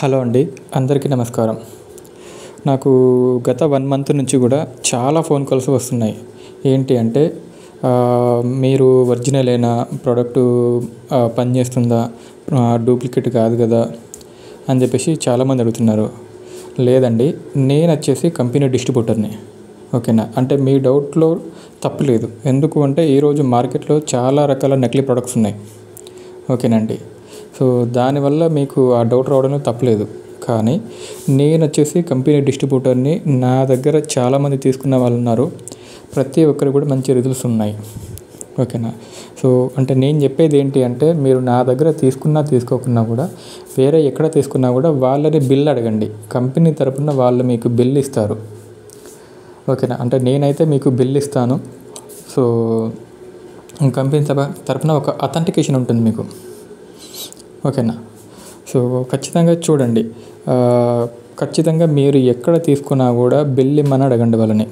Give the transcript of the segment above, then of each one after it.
Hello అండి, అందరికీ నమస్కారం. నాకు గత 1 మంత్ నుంచి కూడా చాలా ఫోన్ కాల్స్ వస్తున్నాయి. ఏంటి అంటే మీరు ఒరిజినలేనా, ప్రోడక్టు పనిచేస్తుందా, డూప్లికేట్ కాదు కదా అని చెప్పేసి చాలామంది అడుగుతున్నారు. లేదండి, నేను వచ్చేసి కంపెనీ డిస్ట్రిబ్యూటర్ని. ఓకేనా. అంటే మీ డౌట్లో తప్పు లేదు. ఎందుకు అంటే ఈరోజు మార్కెట్లో చాలా రకాల నకిలీ ప్రొడక్ట్స్ ఉన్నాయి. ఓకేనండి. సో దానివల్ల మీకు ఆ డౌట్ రావడంలో తప్పలేదు. కానీ నేను వచ్చేసి కంపెనీ డిస్ట్రిబ్యూటర్ని. నా దగ్గర చాలామంది తీసుకున్న వాళ్ళు ఉన్నారు. ప్రతి ఒక్కరు కూడా మంచి రిజల్ట్స్ ఉన్నాయి. ఓకేనా. సో అంటే నేను చెప్పేది ఏంటి అంటే, మీరు నా దగ్గర తీసుకున్నా తీసుకోకున్నా కూడా, వేరే ఎక్కడ తీసుకున్నా కూడా వాళ్ళని బిల్ అడగండి. కంపెనీ తరపున వాళ్ళు మీకు బిల్ ఇస్తారు. ఓకేనా. అంటే నేనైతే మీకు బిల్ ఇస్తాను. సో కంపెనీ తరపున ఒక అథెంటికేషన్ ఉంటుంది మీకు. ఓకేనా. సో ఖచ్చితంగా చూడండి. ఖచ్చితంగా మీరు ఎక్కడ తీసుకున్నా కూడా బిల్ ఇమ్మని అడగండి వాళ్ళని.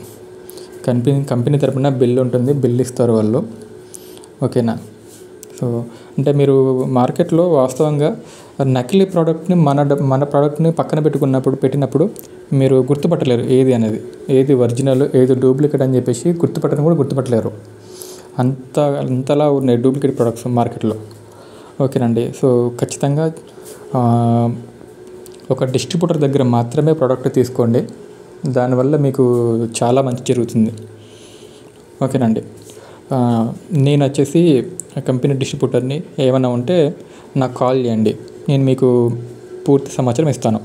కంపెనీ తరపున బిల్ ఉంటుంది, బిల్ ఇస్తారు వాళ్ళు. ఓకేనా. సో అంటే మీరు మార్కెట్లో వాస్తవంగా నకిలీ ప్రోడక్ట్ని మన ప్రోడక్ట్ని పక్కన పెట్టినప్పుడు మీరు గుర్తుపట్టలేరు ఏది అనేది, ఏది ఒరిజినల్ ఏది డూప్లికేట్ అని చెప్పేసి గుర్తుపట్టలేరు. అంతలా ఉన్నాయి డూప్లికేట్ ప్రోడక్ట్స్ మార్కెట్లో. ఓకేనండి. సో ఖచ్చితంగా ఒక డిస్ట్రిబ్యూటర్ దగ్గర మాత్రమే ప్రోడక్ట్ తీసుకోండి. దానివల్ల మీకు చాలా మంచి జరుగుతుంది. ఓకేనండి. నేను వచ్చేసి కంపెనీ డిస్ట్రిబ్యూటర్ని. ఏమైనా ఉంటే నాకు కాల్ చేయండి, నేను మీకు పూర్తి సమాచారం ఇస్తాను.